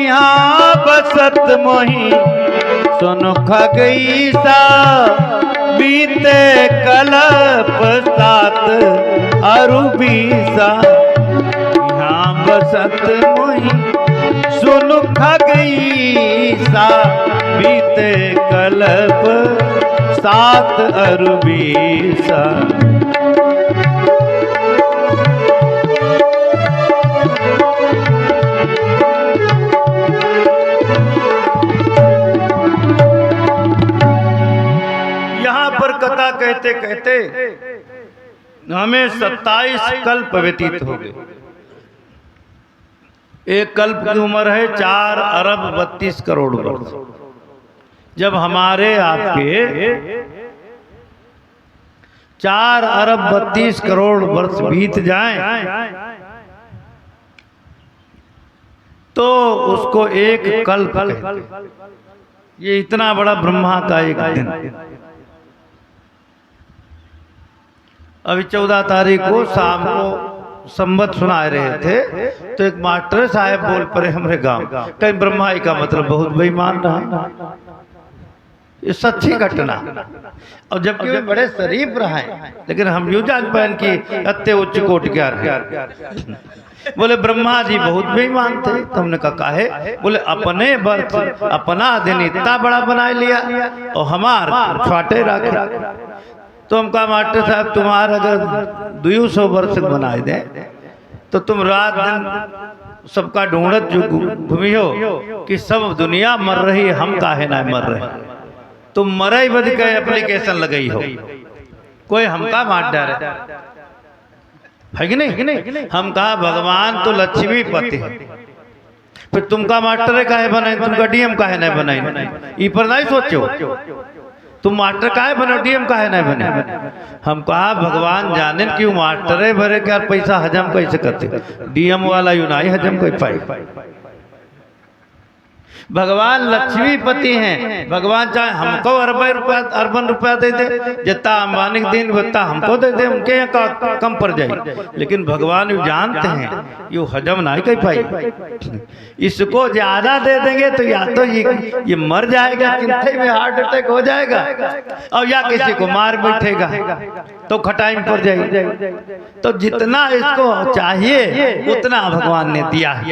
यहाँ बसत मोही सुनु खगई सा बीते कल्प 7 अरबी सा। यहाँ बसत मोही सुनु खगई सा बीते कल्प 7 अरबी सा। कथा कहते कहते हमें 27 कल्प व्यतीत हो गए। एक कल्प की उम्र है 4 अरब 32 करोड़ वर्ष। जब हमारे आपके 4 अरब 32 करोड़ वर्ष बीत जाएं तो उसको एक कल्प कहते हैं। ये इतना बड़ा ब्रह्मा का एक दिन। अभी 14 तारीख को शाम को संबत सुना रहे थे तो एक मास्टर साहब बोल पड़े हमारे गांव, कहीं ब्रह्माई का मतलब बहुत बेईमान रहा। ये सच्ची घटना। और जबकि वे बड़े शरीफ रहे, लेकिन हम यूं जान पाए कि अत्ते उच्च कोट क्या रहे। बोले ब्रह्मा जी बहुत बेईमान थे। तो हमने कहा काहे? बोले अपने वर्ष अपना दिन इतना बड़ा बना लिया और हमार छोटे रखे। तो हम कहा मास्टर साहब तुम्हारा अगर 200 वर्ष बनाए दे तो तुम रात दिन सबका ढूंढत जो घूमी हो कि सब दुनिया मर रही, हम काहे ना मर रहे। तुम मरे बद के एप्लीकेशन लगाई हो, कोई हमका मार डाले है कि नहीं? हम कहा भगवान तो लक्ष्मी पति है, फिर तुमका मास्टर काहे बनाए, तुमका डीएम काहे नहीं बनाई? ई पर नहीं सोचो तुम मास्टर काहे बनो, डीएम काहे नहीं बने? हम कहा भगवान जाने क्यों मास्टर भरे क्या पैसा हजम कैसे करते, डीएम वाला यू नहीं हजम कोई पाई। भगवान लक्ष्मीपति हैं। भगवान चाहे हमको अरबन रुपया दे दे, जितना अंबानी दिन उतना हमको दे दे, उनके यहाँ कम पड़ जाए। लेकिन भगवान यू जानते हैं ये हजम नहीं कर पाई। इसको ज्यादा दे देंगे तो या तो ये मर जाएगा, चिंता में हार्ट अटैक हो जाएगा, और या किसी को मार बैठेगा तो खटाई में पड़ जाएगी। तो जितना इसको चाहिए उतना भगवान ने दिया है।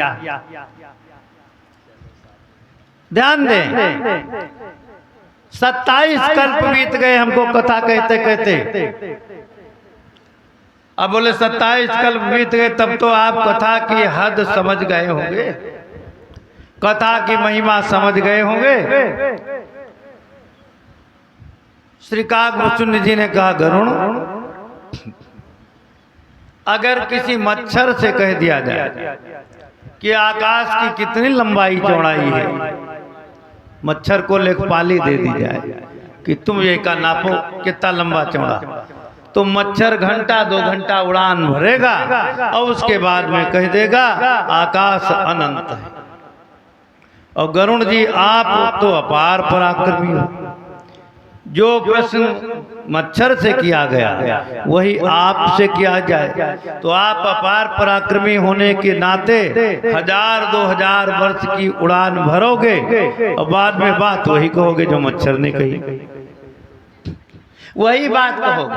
ध्यान दें 27 कल्प बीत गए हमको कथा कहते कहते। अब बोले 27 कल्प बीत गए तब तो आप कथा की हद समझ गए होंगे, कथा की महिमा समझ गए होंगे। श्री काकभूषुंड जी ने कहा गरुण, अगर किसी मच्छर से कह दिया जाए कि आकाश की कितनी लंबाई चौड़ाई है, मच्छर को लेखपाली दे दी जाए कि तुम ये का नापो कितना लंबा चौड़ा, तो मच्छर घंटा 2 घंटा उड़ान भरेगा और उसके बाद में कह देगा आकाश अनंत है। और गरुण जी आप तो अपार पराक्रमी हो, जो प्रश्न मच्छर से किया गया वही आपसे किया जाए, तो आप अपार पराक्रमी होने के नाते 1000-2000 वर्ष की उड़ान भरोगे और बाद में बात वही कहोगे जो मच्छर ने कही, वही बात कहोगे।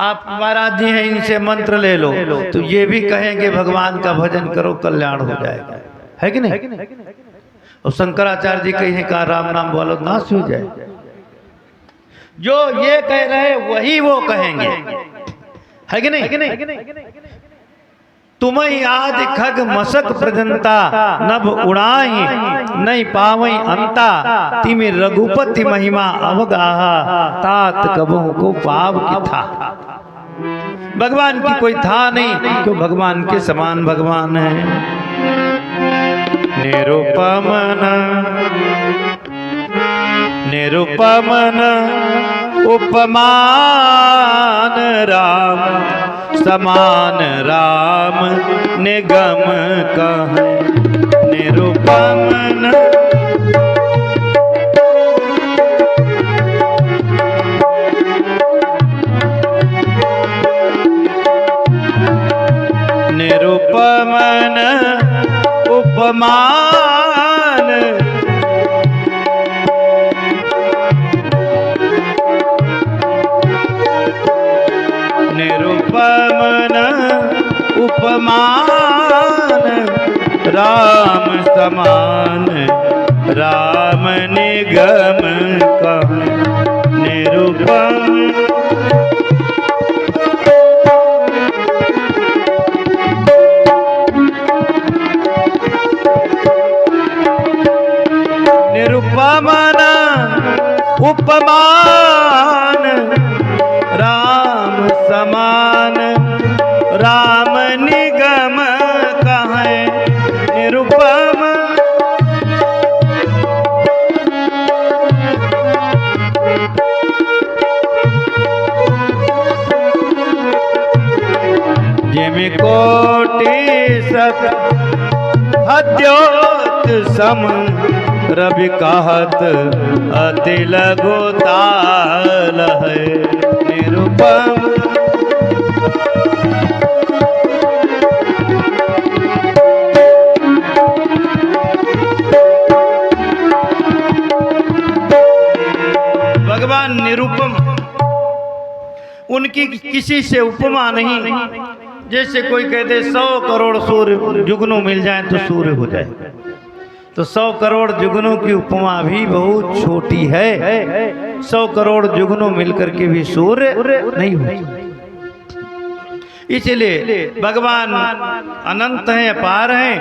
आप महाराज जी हैं, इनसे मंत्र ले लो तो ये भी कहेंगे भगवान का भजन करो कल्याण हो जाएगा, है कि नहीं? और शंकराचार्य जी कहे का राम नाम बोलो नाश हो जाए। जो ये कह रहे वही वो कहेंगे, है कि नहीं? तुम्हें आदि खग मसक प्रजनता नभ उड़ाई नहीं पावई अंता, तिमि रघुपति महिमा अवगाहा तात कबों को पाव की था। भगवान की कोई था नहीं, तो भगवान के समान भगवान है। निरुपमन निरुपमन उपमान राम समान राम निगम कहे। निरुपमन निरुपमन उपमान निरुपमन उपमान राम समान राम निगम कहे। निरुपम निरुपमन उपमान राम समान राम निगम कहें। कोटि सत हद्योत सम रवि कहत अति लघु ताल है निरुपम। भगवान निरुपम, उनकी किसी से उपमा नहीं। जैसे कोई कह दे 100 करोड़ सूर्य जुगनू मिल जाए तो सूर्य हो जाए, तो 100 करोड़ जुगनू की उपमा भी बहुत छोटी है। 100 करोड़ जुगनू मिलकर के भी सूर्य नहीं हो। इसलिए भगवान अनंत हैं, अपार हैं।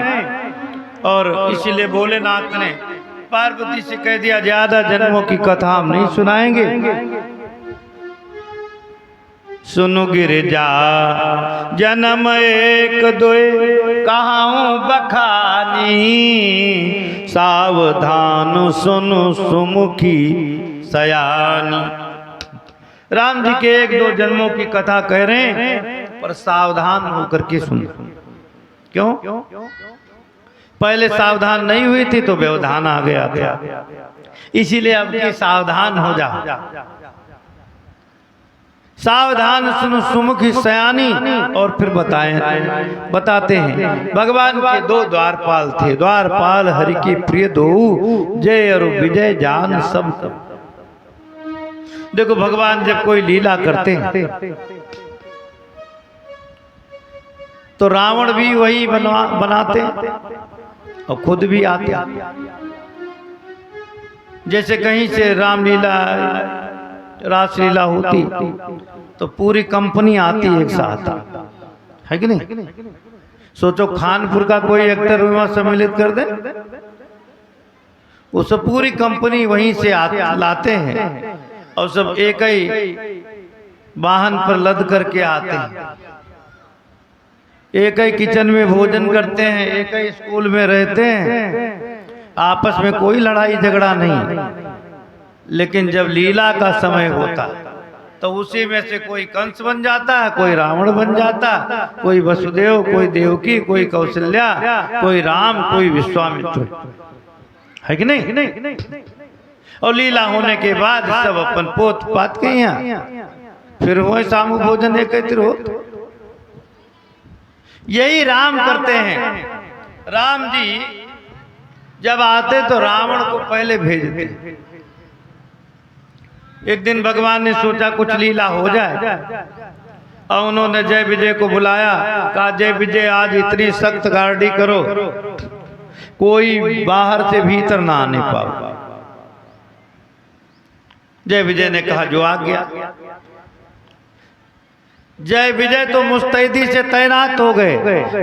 और इसीलिए भोलेनाथ ने पार्वती से कह दिया ज्यादा जन्मों की कथा हम नहीं सुनाएंगे। सुनु गिरिजा जन्म एक दोए कहाऊं बखानी, सावधान सुनु सुमुखी सयानी। राम जी के 1-2 जन्मों की कथा कह रहे हैं, पर सावधान होकर के सुन। क्यों? पहले सावधान नहीं हुई थी तो व्यवधान आ गया था। इसीलिए अब की सावधान हो जा। सावधान सुनो सुमुखी सयानी। और फिर बताते हैं भगवान के 2 द्वारपाल थे। द्वारपाल हरि के प्रिय दो, जय और विजय जान सब। देखो भगवान जब कोई लीला करते हैं तो रावण भी वही बनाते और खुद भी आते। जैसे कहीं से रामलीला रासलीला होती तो पूरी कंपनी आती एक साथ, है कि नहीं? सोचो खानपुर का कोई एक्टर वहां सम्मिलित कर दे, वो सब पूरी कंपनी वहीं से लाते हैं और सब एक ही वाहन पर लद करके आते हैं। एक ही किचन में भोजन करते हैं, एक ही स्कूल में रहते हैं, आपस में कोई लड़ाई झगड़ा नहीं। लेकिन जब लीला का समय होता तो उसी में से कोई कंस बन जाता है, कोई रावण बन जाता, कोई वसुदेव, कोई देवकी, कोई कौशल्या, कोई राम, कोई विश्वामित्र, है कि नहीं? और लीला होने के बाद सब अपन पोत पात के यहाँ फिर वो सामूहिक भोजन एक हो। यही राम करते हैं। राम जी जब आते तो रावण को पहले भेजते। एक दिन भगवान ने सोचा कुछ लीला हो जाए और उन्होंने जय विजय को बुलाया, कहा जय विजय आज इतनी सख्त गार्डी करो कोई बाहर से भीतर ना आने पाओ। जय विजय ने कहा जो आ गया। जय विजय तो मुस्तैदी से तैनात हो गए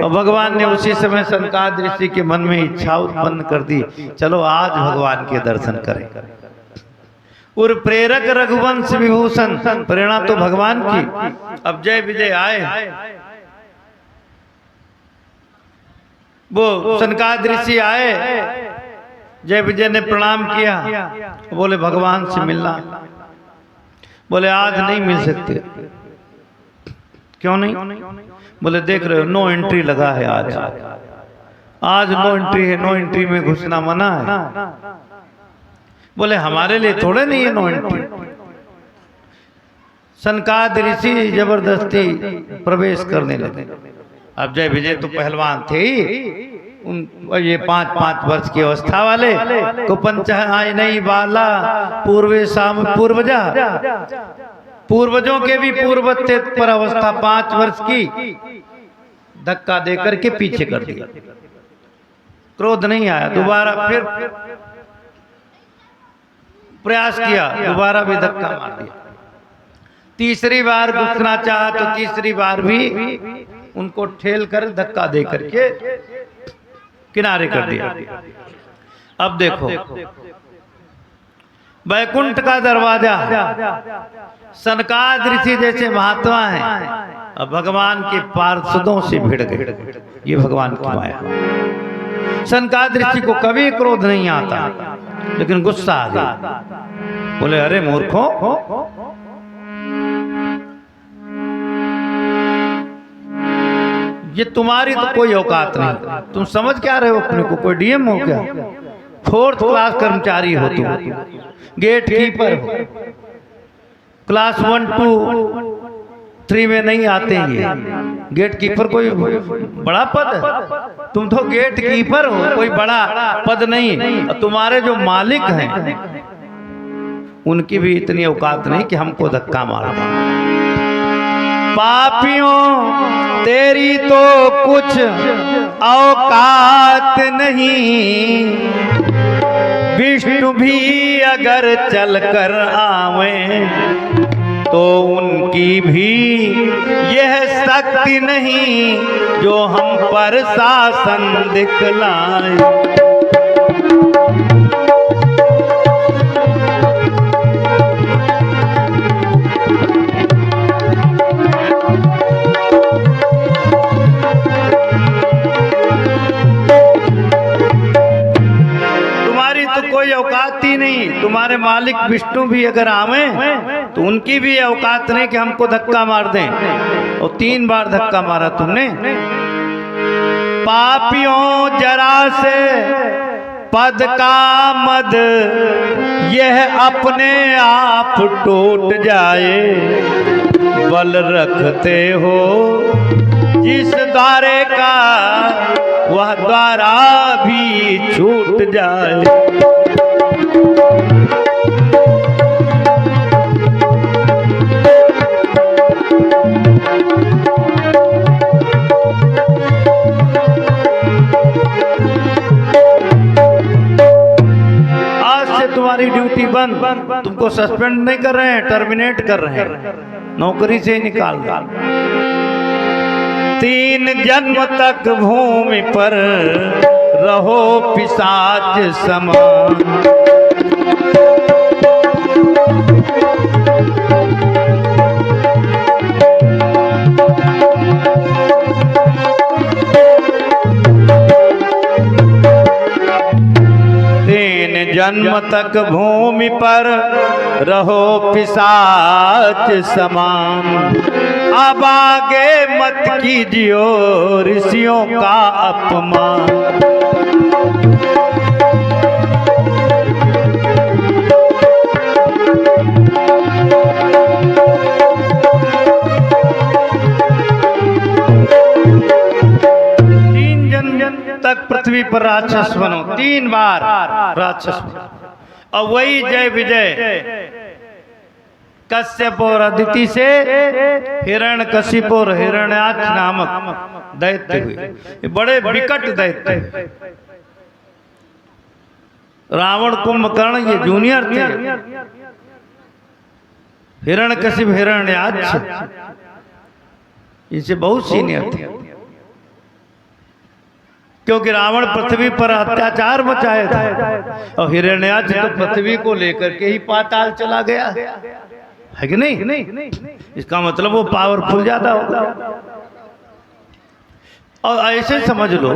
और भगवान ने उसी समय सनकादिक ऋषि के मन में इच्छा उत्पन्न कर दी, चलो आज भगवान के दर्शन करें। और प्रेरक रघुवंश विभूषण, प्रेरणा तो भगवान की। अब जय विजय आए, वो सनकादिक ऋषि आए, जय विजय ने प्रणाम किया, बोले भगवान से मिलना। बोले आज नहीं मिल सकते। क्यों नहीं? बोले देख रहे हो नो एंट्री लगा है आज नो एंट्री है, नो एंट्री में घुसना मना है। बोले हमारे लिए थोड़े नहीं है नो एंट्री। सनकादिक ऋषि जबरदस्ती प्रवेश करने लगे। अब जय विजय तो पहलवान थे, ये 5-5 वर्ष की अवस्था वाले को पंचाय नहीं बाला पूर्वे शाम पूर्वजा, पूर्वजों के भी पूर्वत्य पर अवस्था 5 वर्ष की, धक्का देकर के पीछे कर दिया। क्रोध नहीं आया, दोबारा फिर प्रयास किया, दोबारा भी धक्का मार दिया। तीसरी बार घुसना चाहा तो तीसरी बार भी उनको ठेल कर धक्का दे करके किनारे कर दिया। अब देखो वैकुंठ का दरवाजा, सनकादिक ऋषि जैसे महात्मा हैं, अब भगवान के पार्षदों से भिड़ गए। ये भगवान की माया। सनकादिक ऋषि को कभी क्रोध नहीं आता, लेकिन गुस्सा आ गया। बोले अरे मूर्खों, ये तुम्हारी तो कोई औकात नहीं। तुम समझ क्या रहे हो अपने को? कोई डीएम हो क्या? 4th क्लास कर्मचारी हो तुम, गेट कीपर हो। क्लास 1, 2, 3 में नहीं आते ये। गेट कीपर कोई बड़ा पद है? तुम तो गेट कीपर हो, कोई बड़ा पद नहीं। तुम्हारे जो मालिक हैं उनकी भी इतनी औकात नहीं कि हमको धक्का मार दें। पापियों तेरी तो कुछ औकात नहीं, विष्णु भी अगर चलकर आवे तो उनकी भी यह शक्ति नहीं जो हम पर शासन दिखलाए। कोई औकात ही नहीं। तुम्हारे मालिक विष्णु भी अगर आवे तो उनकी भी औकात नहीं कि हमको धक्का मार दें। और 3 बार धक्का मारा तुमने। पापियों जरा से पद का मद यह अपने आप टूट जाए, बल रखते हो जिस द्वारे का वह द्वारा भी छूट जाए। तुम्हारी ड्यूटी बंद, तुमको सस्पेंड नहीं कर रहे हैं, टर्मिनेट कर रहे हैं, नौकरी से ही निकाल रहे। 3 जन्म तक भूमि पर रहो पिशाच समान, 3 जन्म तक भूमि पर रहो पिशाच समान। अब आगे मत कीजियो ऋषियों का अपमान। तक पृथ्वी पर राक्षस बनो, 3 बार राक्षस बनो। और वही जय विजय कश्यप और अदिति से हिरण्यकशिप और हिरण्याक्ष नामक दैत्य हुए। ये बड़े विकट दैत्य। रावण कुंभकर्ण ये जूनियर थे, हिरण्यकशिप हिरण्याक्ष इनसे बहुत सीनियर थे। क्योंकि रावण पृथ्वी पर अत्याचार मचाए था और हिरण्याक्ष तो पृथ्वी को लेकर के ही पाताल चला गया है कि नहीं? इसका मतलब वो पावरफुल ज्यादा होगा। और ऐसे समझ लो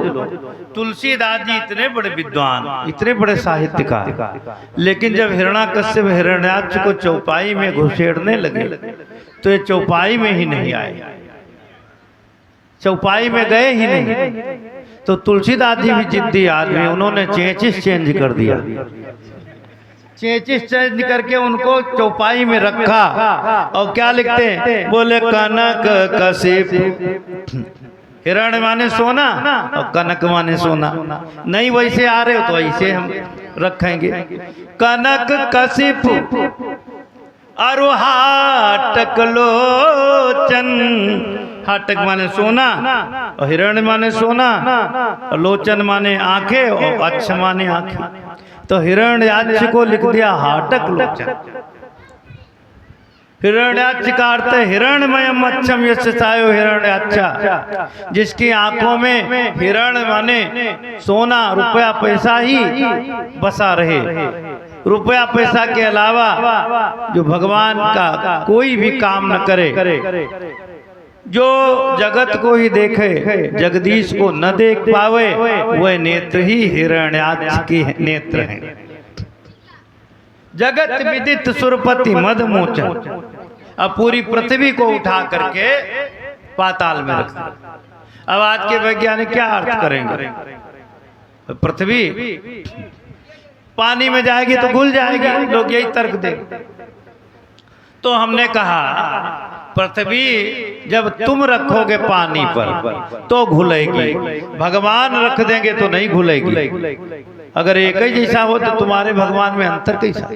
तुलसीदास जी इतने बड़े विद्वान, इतने बड़े साहित्यकार, लेकिन जब हिरण्याकश्यप हिरण्याक्ष को चौपाई में घुसेड़ने लगे तो ये चौपाई में ही नहीं आए, चौपाई में गए ही नहीं। तो तुलसीदास जी भी जिद्दी आदमी, उन्होंने चेचिस चेंज कर दिया। चेचिस चेंज करके उनको चौपाई में रखा और क्या लिखते हैं? बोले कनक कशिप, हिरण्य माने सोना और कनक माने सोना। नहीं वैसे आ रहे हो तो ऐसे हम रखेंगे। कनक कशिप अरु हाटक लोचन, हाटक माने सोना और हिरण्य माने सोना और लोचन माने आंखें और अक्ष माने आंखें। तो हिरण्याक्ष को लिख दिया हाटक लोचन। हिरण्याक्ष का अर्थ है हिरण्यमयम अच्छम यस्य सायो हिरण्याक्ष, जिसकी आंखों में हिरण्य माने सोना रुपया पैसा ही बसा रहे। रुपया पैसा के अलावा जो भगवान का कोई भी काम न करे, जो जगत को ही देखे जगदीश को न देख पावे, वह नेत्र ही हिरण्याक्ष के नेत्र हैं। जगत विदित सुरपति मद मोचन, अब पूरी पृथ्वी को उठा करके पाताल में रख दिया। अब आज के वैज्ञानिक क्या अर्थ करेंगे? पृथ्वी पानी में जाएगी तो घुल जाएगी, लोग यही तर्क देंगे। तो हमने कहा पृथ्वी जब तुम रखोगे पानी पर तो घुलेगी, भगवान रख देंगे तो नहीं घुलेगी। अगर एक ही जैसा हो तो तुम्हारे भगवान में अंतर कैसा?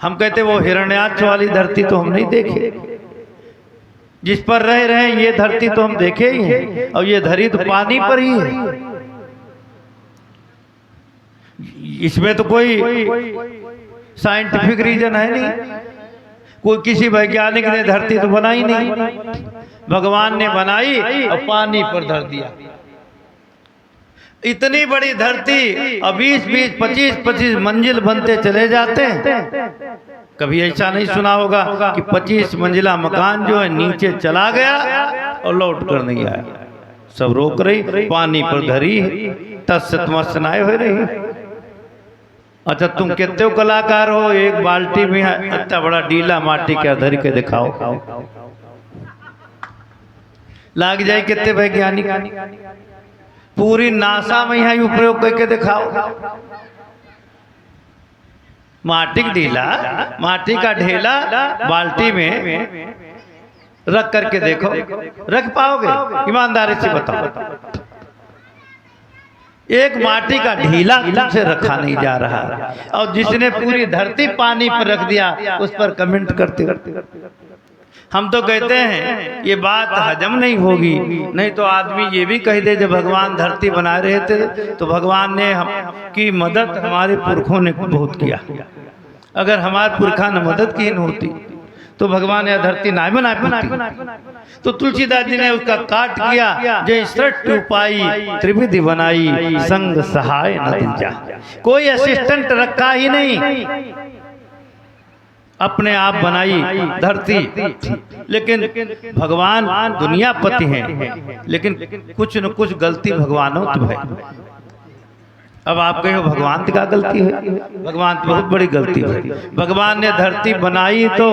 हम कहते वो हिरण्याक्ष वाली धरती तो हम नहीं देखे, जिस पर रह रहे ये धरती तो हम देखे ही हैं, और ये धरी तो पानी पर ही है। इसमें तो कोई साइंटिफिक रीजन है नहीं, कोई किसी वैज्ञानिक ने धरती तो बनाई नहीं, भगवान ने बनाई और पानी पर धर दिया। इतनी बड़ी धरती और 20-20, 25-25 मंजिल बनते चले जाते हैं। कभी ऐसा नहीं सुना होगा कि 25 मंजिला मकान जो है नीचे चला गया और लौट कर नहीं आया। सब रोक रही, पानी पर धरी, तत्सतमस्तनाए हो रही। अच्छा तुम कितने कलाकार हो, एक बाल्टी में इतना बड़ा डीला माटी क्या धरी के दिखाओ, लाग जाए कितने वैज्ञानिक। पूरी नासा में यहाँ प्रयोग करके दिखाओ। माटी का ढीला, माटी का ढेला बाल्टी में रख करके देखो, रख पाओगे? ईमानदारी से बताओ। एक माटी का ढीला तुमसे रखा नहीं जा रहा, और जिसने पूरी धरती पानी पर रख दिया उस पर कमेंट करते। हम तो कहते हैं ये बात हजम नहीं होगी, नहीं तो आदमी ये भी कह दे जब भगवान धरती बना रहे थे तो भगवान ने हम की मदद हमारे पुरखों ने बहुत किया। अगर हमारे पुरखा ने मदद की न होती तो भगवान यह धरती ना बनाती। तो तुलसीदास जी ने उसका काट किया, जय सृष्टि उपाई त्रिविधि बनाई, संग सहाय न दूजा। कोई असिस्टेंट रखा ही नहीं, अपने आप बनाई धरती। लेकिन भगवान दुनियापति हैं, लेकिन कुछ न कुछ गलती भगवानों की है। अब आप कहो भगवान की क्या गलती है? भगवान की बहुत बड़ी गलती है। भगवान ने धरती बनाई तो,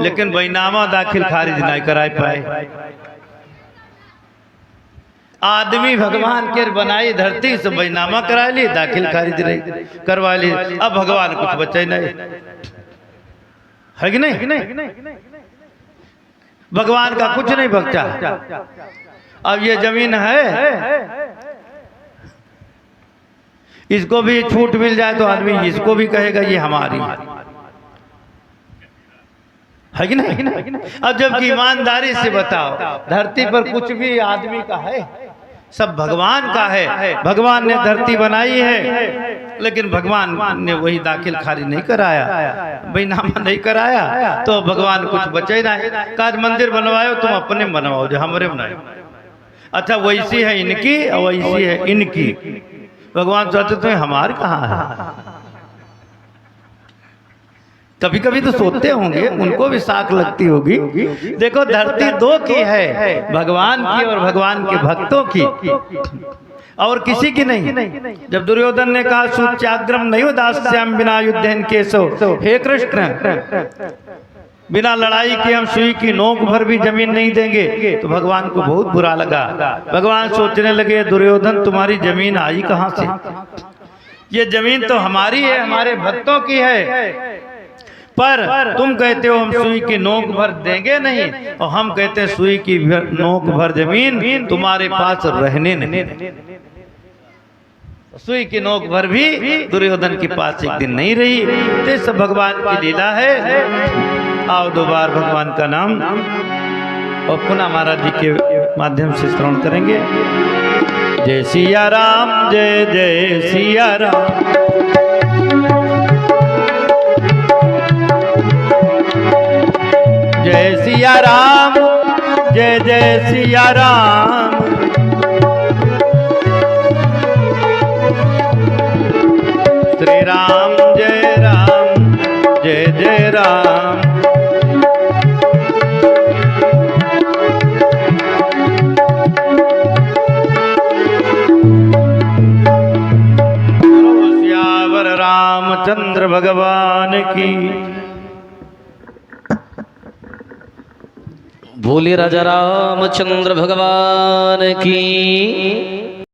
लेकिन बैनामा दाखिल खारिज नहीं करा पाए। आदमी भगवान के बनाई धरती से बैनामा करा ली, दाखिल खारिज नहीं करवा ली। अब भगवान कुछ बचे नहीं, है कि नहीं? भगवान का कुछ नहीं बचा। अब ये जमीन है, इसको भी छूट मिल जाए तो आदमी इसको भी कहेगा ये हमारी है कि नहीं? अब जबकि ईमानदारी से बताओ, धरती पर कुछ भी आदमी का है, सब भगवान का है। भगवान ने धरती बनाई है, लेकिन भगवान ने वही दाखिल खारिज नहीं कराया, बैनामा नहीं कराया, तो भगवान कुछ बचे ना। काज मंदिर बनवाओ तुम अपने बनवाओ, जो हमारे बनाए। अच्छा वैसी है इनकी और वैसी है इनकी। भगवान सोचते तुम्हें हमारे कहाँ है? कभी कभी तो सोते होंगे, उनको भी साख लगती होगी। देखो धरती दो की है, भगवान की और भगवान के भक्तों की, और किसी की नहीं। जब दुर्योधन ने कहा सूच्याग्रम नहीं दास्याम बिना युद्धेन केशव, हे कृष्ण बिना लड़ाई के हम सुई की नोक भर भी जमीन नहीं देंगे, तो भगवान को बहुत बुरा लगा। भगवान सोचने लगे दुर्योधन तुम्हारी जमीन आई कहाँ से? ये जमीन तो हमारी है, हमारे भक्तों की है, पर तुम कहते हो हम सुई की नोक भर देंगे नहीं, और हम कहते हैं सुई की नोक भर जमीन तुम्हारे पास रहने नहीं। सुई की नोक भर भी दुर्योधन के पास एक दिन नहीं रही। तो सब भगवान की लीला है। आओ दो बार भगवान का नाम और पुनः महाराज जी के माध्यम से श्रवण करेंगे। जय सिया राम, जय जय सिया राम। जय सिया राम, जय जय सिया राम। श्री राम जय राम, जय जय राम। श्यावर रामचंद्र भगवान की। बोले राजा रामचंद्र भगवान की।